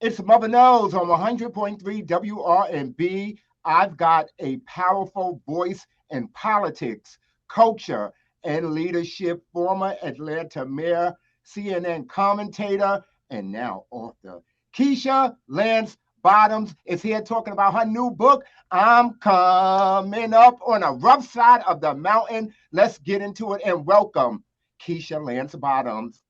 It's Mother Knows on 100.3 WRNB. I've got a powerful voice in politics, culture, and leadership, former Atlanta mayor, CNN commentator, and now author. Keisha Lance Bottoms is here talking about her new book, I'm Coming Up on a Rough Side of the Mountain. Let's get into it and welcome Keisha Lance Bottoms.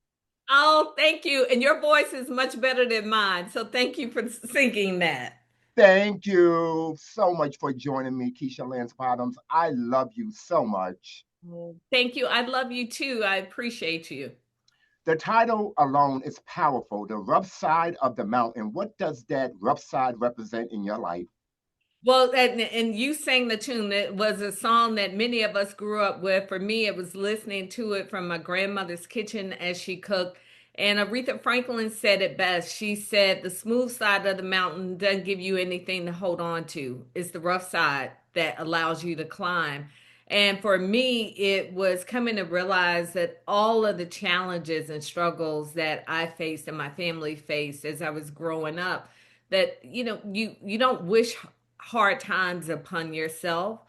Oh, thank you. And your voice is much better than mine. So thank you for singing that. Thank you so much for joining me, Keisha Lance Bottoms. I love you so much. Thank you. I love you too. I appreciate you. The title alone is powerful. The rough side of the mountain. What does that rough side represent in your life? Well, and you sang the tune. It was a song that many of us grew up with. For me, it was listening to it from my grandmother's kitchen as she cooked. And Aretha Franklin said it best. She said, "The smooth side of the mountain doesn't give you anything to hold on to. It's the rough side that allows you to climb." And for me, it was coming to realize that all of the challenges and struggles that I faced and my family faced as I was growing up, that you don't wish hard times upon yourself.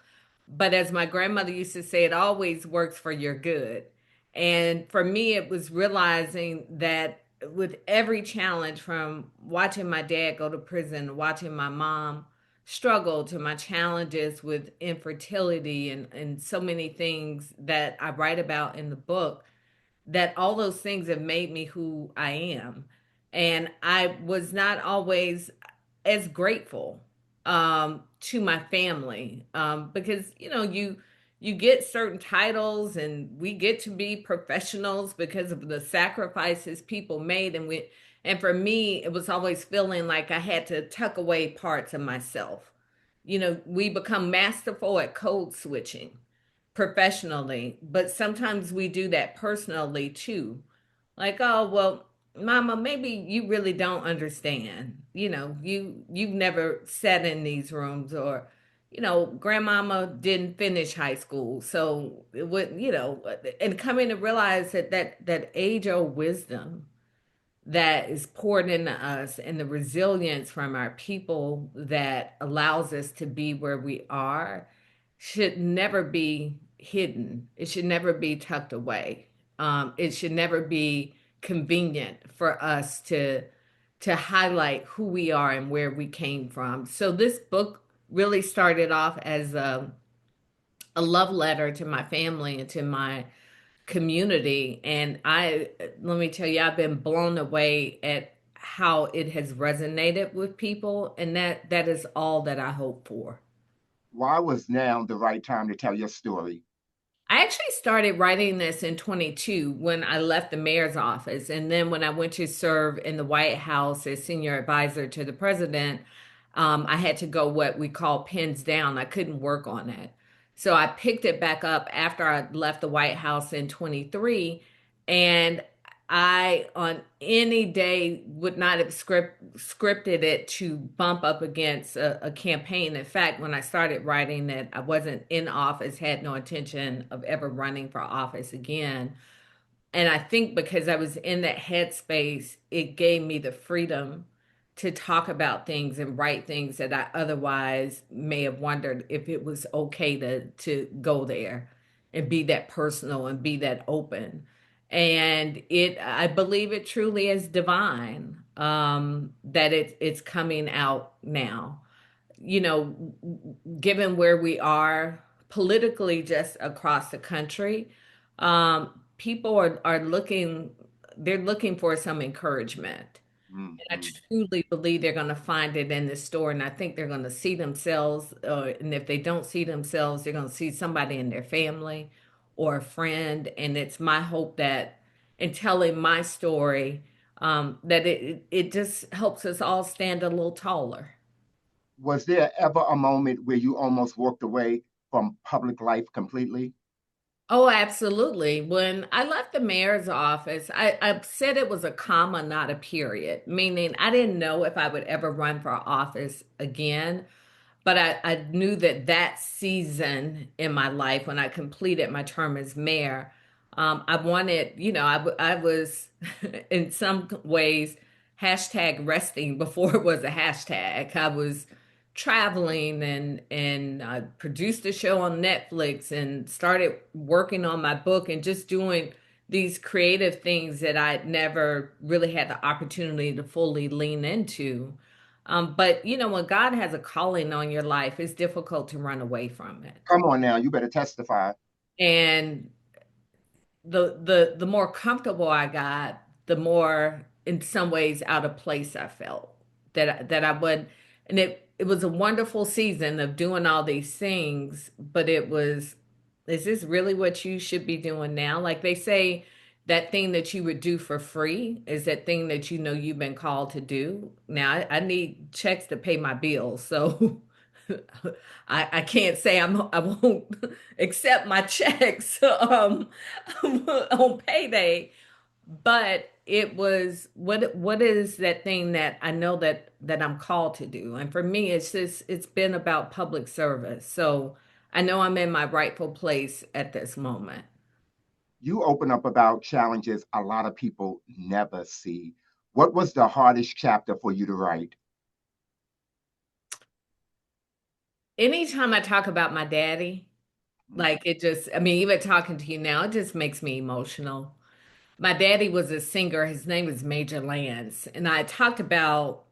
But as my grandmother used to say, it always works for your good. And for me, it was realizing that with every challenge, from watching my dad go to prison, watching my mom struggle, to my challenges with infertility and so many things that I write about in the book, that all those things have made me who I am. And I was not always as grateful to my family, because you get certain titles and we get to be professionals because of the sacrifices people made, and for me it was always feeling like I had to tuck away parts of myself. We become masterful at code switching professionally, but sometimes we do that personally too. Like, oh, well, mama, maybe you really don't understand. You've never sat in these rooms, or grandmama didn't finish high school. So it would, and coming to realize that age old wisdom that is poured into us, and the resilience from our people that allows us to be where we are, should never be hidden. It should never be tucked away. It should never be convenient for us to highlight who we are and where we came from. So this book really started off as a love letter to my family and to my community. And I let me tell you, I've been blown away at how it has resonated with people, and that is all that I hope for. Why was now the right time to tell your story? I actually started writing this in 22 when I left the mayor's office. And then when I went to serve in the White House as senior advisor to the president, I had to go what we call pins down. I couldn't work on it. So I picked it back up after I left the White House in 23. And I, on any day, would not have scripted it to bump up against a campaign. In fact, when I started writing it, I wasn't in office, had no intention of ever running for office again. And I think because I was in that headspace, it gave me the freedom to talk about things and write things that I otherwise may have wondered if it was okay to go there and be that personal and be that open. And I believe it truly is divine, that it's coming out now. You know, Given where we are politically just across the country, people are looking, they're looking for some encouragement. And I Mm-hmm. truly believe they're going to find it in this store. And I think they're going to see themselves. And if they don't see themselves, they're going to see somebody in their family or a friend. And it's my hope that in telling my story, that it just helps us all stand a little taller. Was there ever a moment where you almost walked away from public life completely? Oh, absolutely. When I left the mayor's office, I said it was a comma, not a period, meaning I didn't know if I would ever run for office again. But I knew that that season in my life, when I completed my term as mayor, I wanted, I was in some ways hashtag resting before it was a hashtag. I was traveling and I produced a show on Netflix and started working on my book and just doing these creative things that I'd never really had the opportunity to fully lean into. But you know, when God has a calling on your life, it's difficult to run away from it. Come on now, you better testify. And the more comfortable I got, the more in some ways out of place I felt that I would, and it was a wonderful season of doing all these things, but it was, is this really what you should be doing now? Like they say, that thing that you would do for free is that thing that you know you've been called to do. Now I need checks to pay my bills, so I can't say I won't accept my checks on payday, but it was what is that thing that I know that I'm called to do? And for me, it's been about public service. So I know I'm in my rightful place at this moment. You open up about challenges a lot of people never see. What was the hardest chapter for you to write? Anytime I talk about my daddy, like it just, I mean, even talking to you now, it just makes me emotional. My daddy was a singer. His name was Major Lance. And I talked about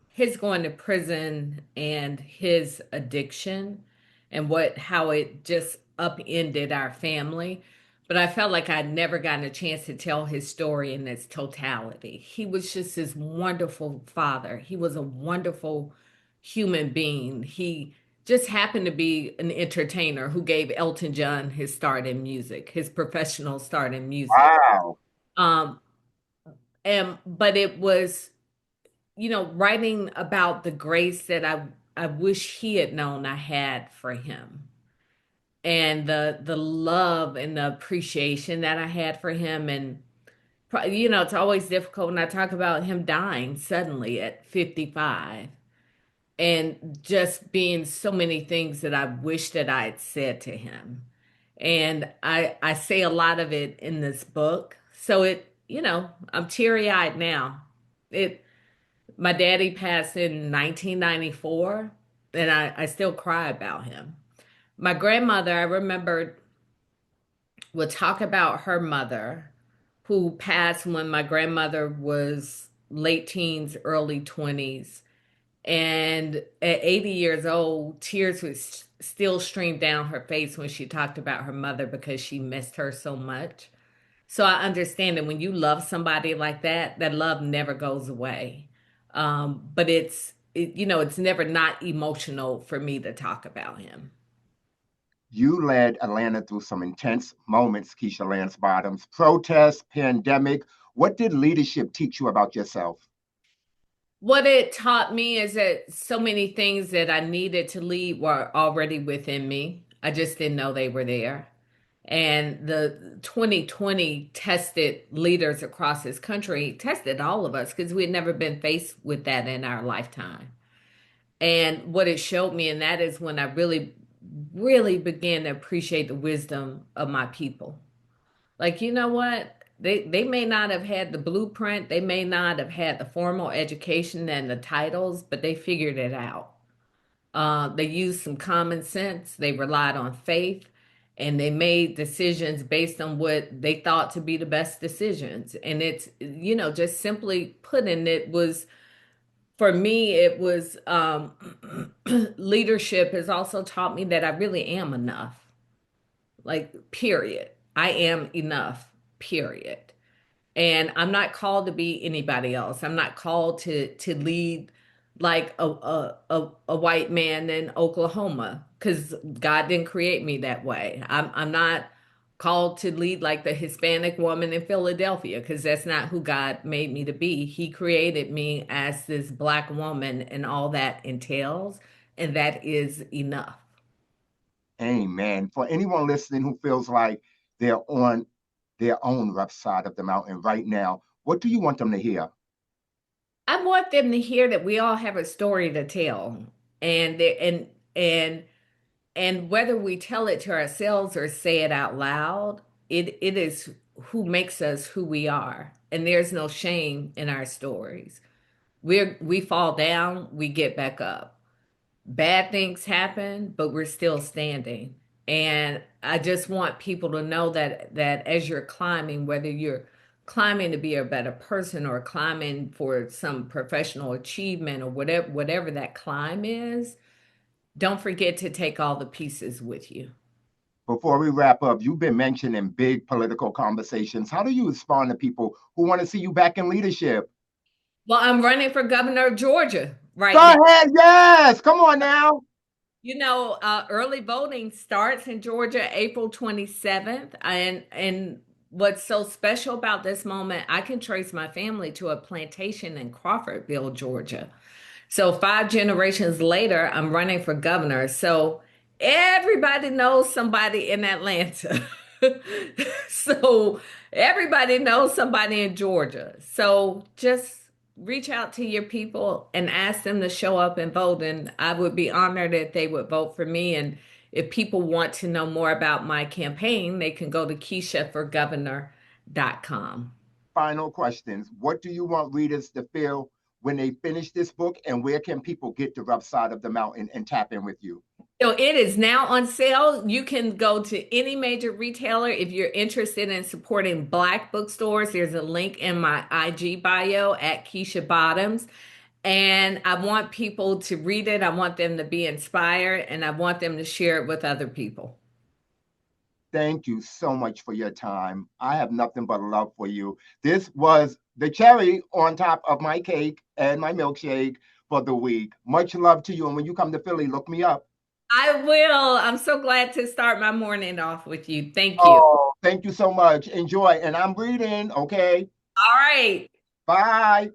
his going to prison and his addiction and how it just upended our family. But I felt like I'd never gotten a chance to tell his story in its totality. He was just this wonderful father. He was a wonderful human being. He just happened to be an entertainer who gave Elton John his start in music, his professional start in music. Wow. Um, and but it was, you know, writing about the grace that I wish he had known I had for him, and the love and the appreciation that I had for him. And you know, it's always difficult when I talk about him dying suddenly at 55 and just being so many things that I wish that I had said to him. And I say a lot of it in this book. So it, you know, I'm teary-eyed now. It My daddy passed in 1994, and I still cry about him. My grandmother, I remember, would talk about her mother, who passed when my grandmother was late teens, early 20s. And at 80 years old, tears would still stream down her face when she talked about her mother because she missed her so much. So I understand that when you love somebody like that, that love never goes away. But you know, it's never not emotional for me to talk about him. You led Atlanta through some intense moments, Keisha Lance Bottoms, protests, pandemic. What did leadership teach you about yourself? What it taught me is that so many things that I needed to lead were already within me. I just didn't know they were there. And the 2020 tested leaders across this country, tested all of us because we had never been faced with that in our lifetime. And what it showed me, and that is when I really, really began to appreciate the wisdom of my people. Like, you know what? They may not have had the blueprint, they may not have had the formal education and the titles, but they figured it out. They used some common sense, they relied on faith, and they made decisions based on what they thought to be the best decisions. And it's, you know, just simply putting it was, for me, it was leadership has also taught me that I really am enough. Like, period. I am enough, period. And I'm not called to be anybody else. I'm not called to lead like a white man in Oklahoma because God didn't create me that way. I'm not called to lead like the Hispanic woman in Philadelphia because that's not who God made me to be. He created me as this black woman and all that entails, and that is enough. Amen. For anyone listening who feels like they're on their own rough side of the mountain right now, what do you want them to hear? I want them to hear that we all have a story to tell, and and and whether we tell it to ourselves or say it out loud, it is who makes us who we are. And there's no shame in our stories. We fall down, we get back up. Bad things happen, but we're still standing. And I just want people to know that as you're climbing, whether you're climbing to be a better person or climbing for some professional achievement or whatever that climb is, don't forget to take all the pieces with you. Before we wrap up, you've been mentioned in big political conversations. How do you respond to people who want to see you back in leadership? Well, I'm running for governor of Georgia Go right now. ahead, yes. Come on now. Early voting starts in Georgia April 27th. And what's so special about this moment, I can trace my family to a plantation in Crawfordville, Georgia. So 5 generations later, I'm running for governor. So everybody knows somebody in Atlanta. So everybody knows somebody in Georgia. So just reach out to your people and ask them to show up and vote. And I would be honored if they would vote for me. And if people want to know more about my campaign, they can go to KeishaForGovernor.com. Final questions. What do you want readers to feel when they finish this book, and where can people get the rough side of the mountain and tap in with you? So it is now on sale. You can go to any major retailer if you're interested in supporting Black bookstores. There's a link in my IG bio at Keisha Bottoms. And I want people to read it. I want them to be inspired and I want them to share it with other people. Thank you so much for your time. I have nothing but love for you. This was the cherry on top of my cake and my milkshake for the week. Much love to you. And when you come to Philly, look me up. I will. I'm so glad to start my morning off with you. Thank you. Oh, thank you so much. Enjoy. And I'm reading. Okay. All right. Bye.